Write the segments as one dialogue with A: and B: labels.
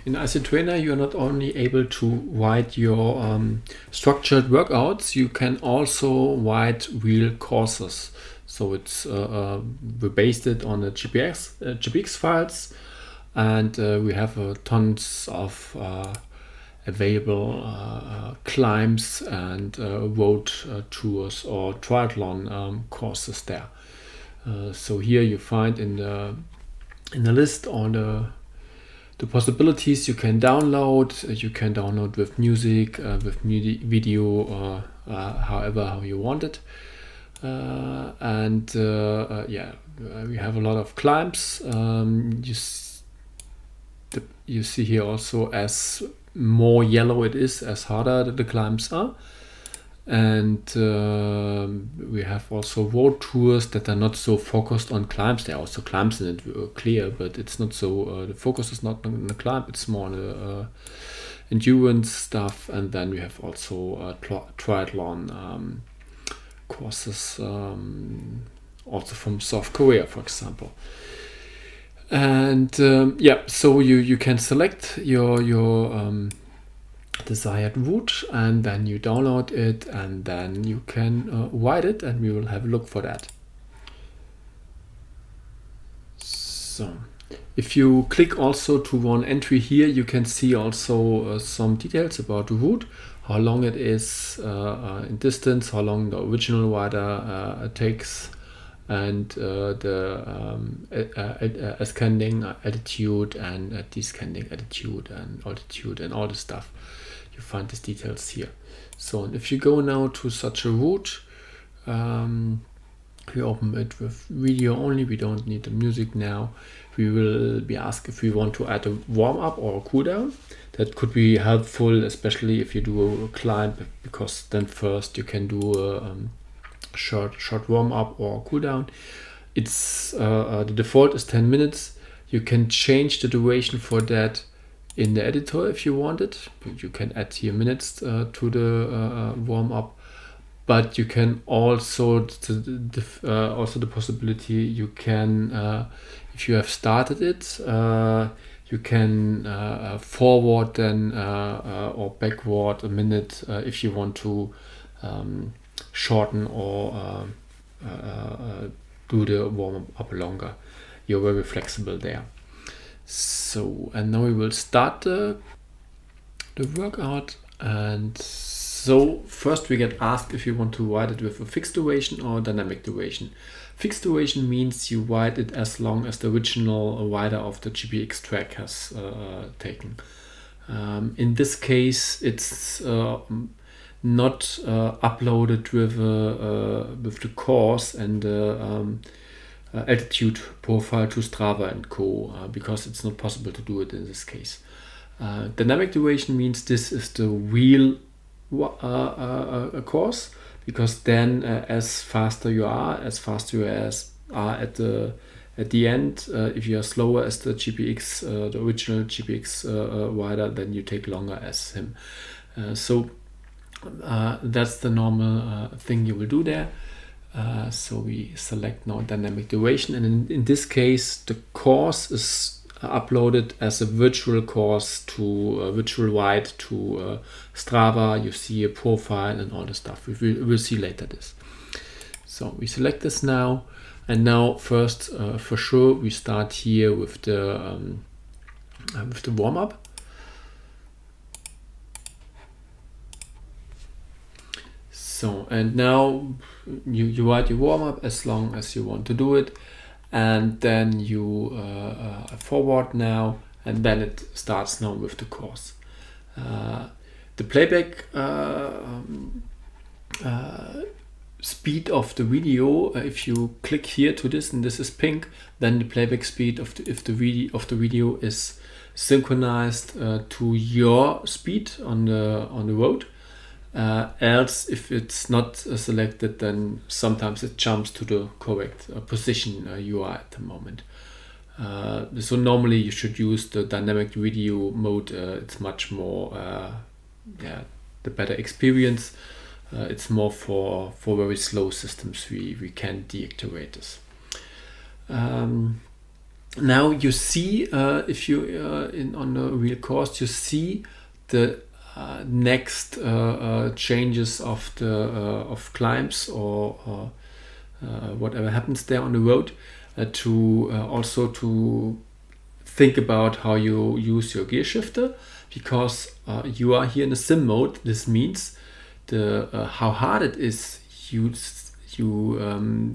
A: In icTrainer, you're not only able to write your structured workouts, you can also write real courses. So it's we based it on the GPX files, and we have tons of available climbs and road tours or triathlon courses there. So here you find in the list all the possibilities you can download. You can download with music, with video, how you want it. We have a lot of climbs. You see here also, as more yellow it is, as harder the climbs are. And we have also road tours that are not so focused on climbs. There are also climbs in it, clear, but it's not so, the focus is not on the climb, it's more on the endurance stuff. And then we have also triathlon courses, also from South Korea, for example. And so you can select your desired route, and then you download it, and then you can write it, and we will have a look for that. So if you click also to one entry here, you can see also some details about the route, how long it is in distance, how long the original rider takes, and the ascending altitude and descending altitude and altitude and all the stuff. You find these details here. So if you go now to such a route, we open it with video only. We don't need the music now. We will be asked if we want to add a warm-up or a cool-down. That could be helpful, especially if you do a climb, because then first you can do a short warm-up or cool-down. It's the default is 10 minutes. You can change the duration for that in the editor if you want it. You can add here minutes to the warm-up, but you can also also the possibility you can if you have started it, you can forward then or backward a minute if you want to shorten or do the warm-up longer. You're very flexible there. So, and now we will start the workout. And so first we get asked if you want to write it with a fixed duration or dynamic duration. Fixed duration means you write it as long as the original writer of the GPX track has taken. In this case, it's not uploaded with the course and altitude profile to Strava and Co. Because it's not possible to do it in this case. Dynamic duration means this is the real course, because then as faster you are, as faster you are at the end. If you are slower as the GPX, the original GPX rider, then you take longer as him. So that's the normal thing you will do there. So we select now dynamic duration, and in this case the course is uploaded as a virtual course to a virtual ride to Strava. You see a profile and all the stuff. We'll see later this. So we select this now, and now first for sure we start here with the warm-up. So, and now you write your warm-up as long as you want to do it, and then you forward now, and then it starts now with the course. The playback speed of the video, if you click here to this, and this is pink, then the playback speed of the video is synchronized to your speed on the road. Else, if it's not selected, then sometimes it jumps to the correct position you are at the moment. So normally you should use the dynamic video mode. It's much more, the better experience. It's more for very slow systems. We can deactivate this. Now you see, if you on the real course, you see the next changes of the of climbs or whatever happens there on the road, to also to think about how you use your gear shifter, because you are here in a sim mode. This means the how hard it is you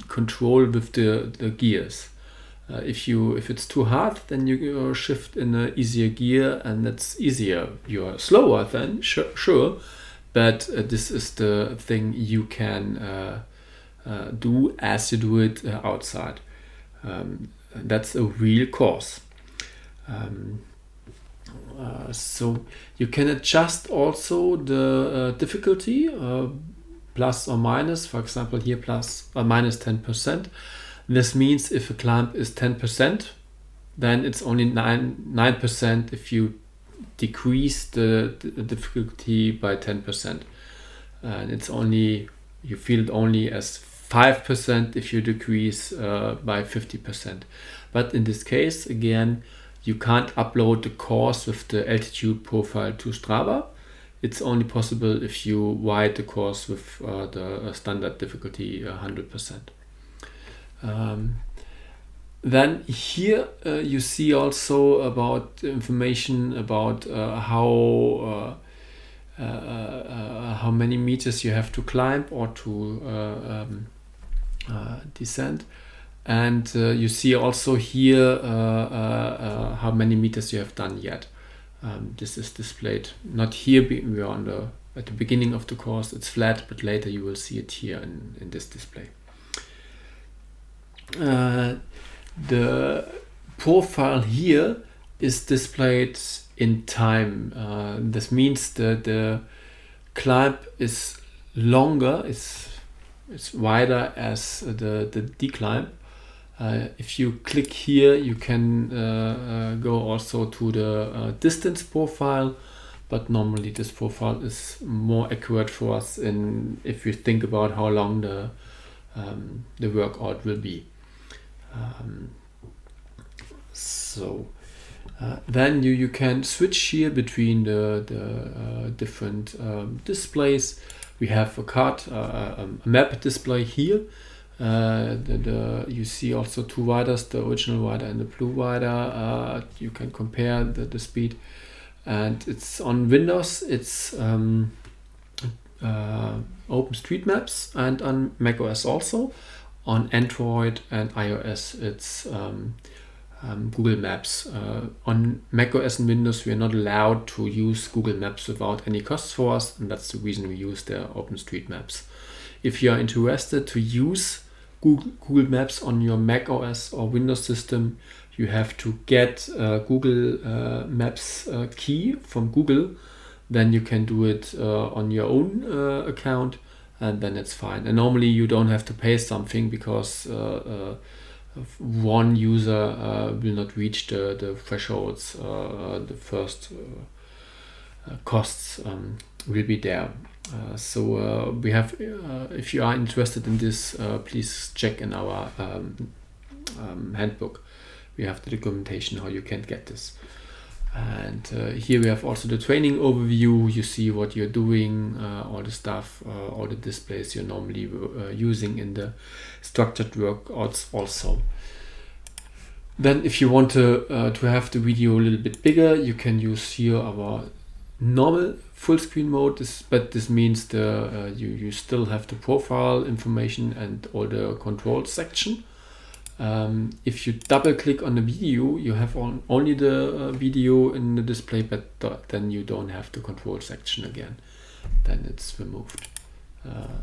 A: control with the gears. If it's too hard, then you shift in an easier gear, and that's easier. You're slower then, sure, but this is the thing you can do as you do it outside. That's a real course. So you can adjust also the difficulty, plus or minus. For example, here plus or minus 10%. This means if a climb is 10%, then it's only 9% if you decrease the difficulty by 10%. And it's only, you feel it only as 5% if you decrease by 50%. But in this case, again, you can't upload the course with the altitude profile to Strava. It's only possible if you write the course with the standard difficulty 100%. Then here you see also about information about how many meters you have to climb or to descend, and you see also here how many meters you have done yet. This is displayed not here. We are at the beginning of the course. It's flat, but later you will see it here in this display. The profile here is displayed in time. This means the climb is longer, it's wider as the declimb. If you click here, you can go also to the distance profile, but normally this profile is more accurate for us if you think about how long the workout will be. Then you can switch here between the different displays. We have a card, a map display here. You see also two riders, the original rider and the blue rider. You can compare the speed, and it's on Windows. It's OpenStreetMaps, and on macOS also. On Android and iOS, it's Google Maps. On macOS and Windows, we are not allowed to use Google Maps without any costs for us, and that's the reason we use the OpenStreetMaps. If you are interested to use Google Maps on your macOS or Windows system, you have to get a Google Maps key from Google. Then you can do it on your own account, and then it's fine. And normally you don't have to pay something, because one user will not reach the thresholds. The first costs will be there. So we have, if you are interested in this, please check in our handbook. We have the documentation how you can get this. And here we have also the training overview. You see what you're doing, all the stuff, all the displays you're normally using in the structured workouts also. Then if you want to have the video a little bit bigger, you can use here our normal full screen mode. But this means you still have the profile information and all the control section. If you double click on the video, you have only the video in the display, but then you don't have the control section again. Then it's removed.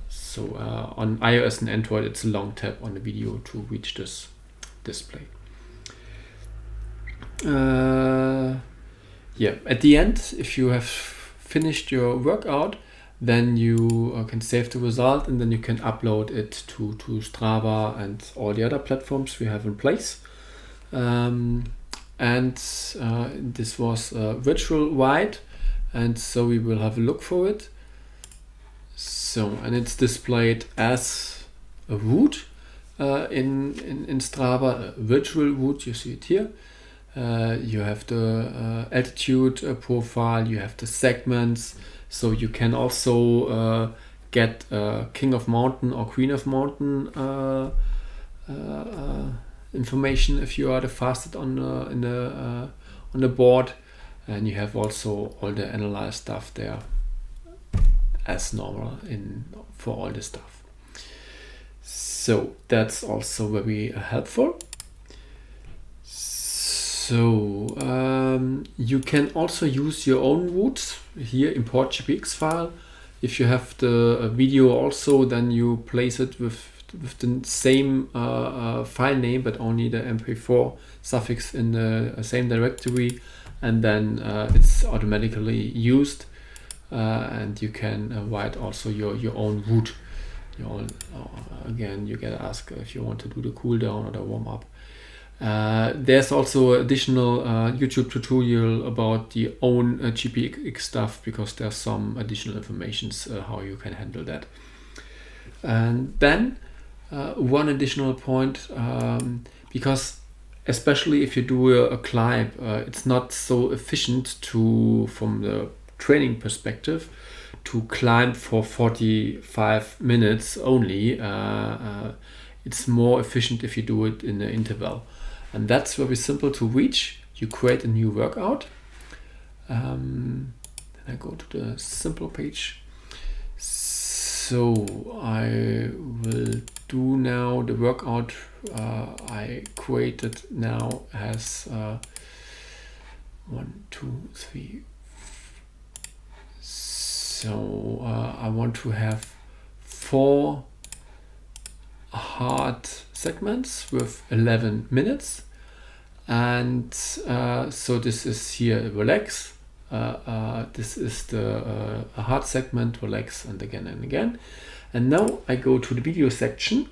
A: So on iOS and Android, it's a long tap on the video to reach this display. At the end, if you have finished your workout, then you can save the result, and then you can upload it to Strava and all the other platforms we have in place. This was a virtual ride, and so we will have a look for it. So, and it's displayed as a route. in Strava, a virtual route, you see it here. You have the altitude profile, you have the segments, so you can also get King of Mountain or Queen of Mountain information if you are the fastest on the board, and you have also all the analyzed stuff there as normal for all the stuff. So that's also very helpful. So you can also use your own routes here, import GPX file. If you have the video also, then you place it with the same file name, but only the MP4 suffix in the same directory, and then it's automatically used, and you can write also your own route. Again, you get asked if you want to do the cool down or the warm up. There's also additional YouTube tutorial about the own GPX stuff, because there's some additional informations how you can handle that. And then one additional point, because especially if you do a climb, it's not so efficient from the training perspective to climb for 45 minutes only. It's more efficient if you do it in an interval. And that's very simple to reach. You create a new workout. Then I go to the simple page. So I will do now the workout I created now has 1, 2, 3. So I want to have 4 hard segments with 11 minutes, and so this is here relax, this is the hard segment, relax, and again. And now I go to the video section.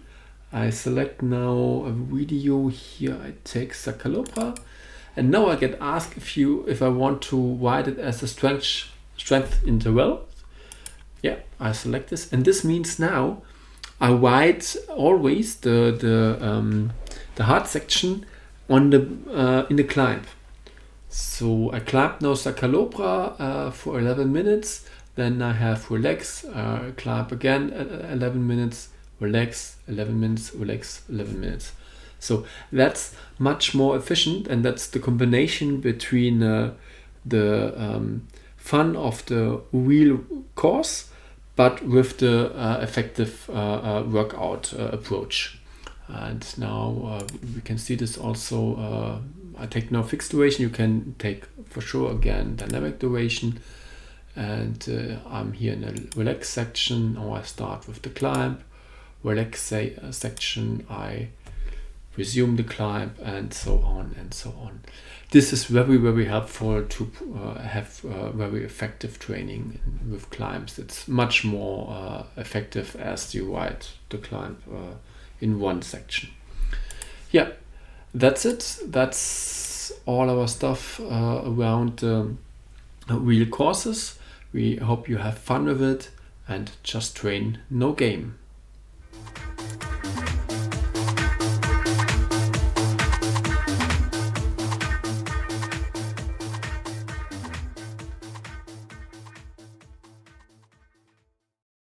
A: I select now a video here. I take Sacalopra, and now I get asked if I want to write it as a strength interval. Yeah, I select this, and this means now I write always the hard section on the in the climb. So I climbed now Sacalopra for 11 minutes. Then I have relax, climb again 11 minutes, relax 11 minutes, relax 11 minutes. So that's much more efficient, and that's the combination between the fun of the real course, but with the effective workout approach. And now we can see this also. I take now fixed duration. You can take for sure again dynamic duration. And I'm here in the relax section. Now I start with the climb. Relax section, I resume the climb, and so on and so on. This is very, very helpful to have very effective training with climbs. It's much more effective as you write the climb in one section. Yeah, that's it. That's all our stuff around real courses. We hope you have fun with it, and just train, no game.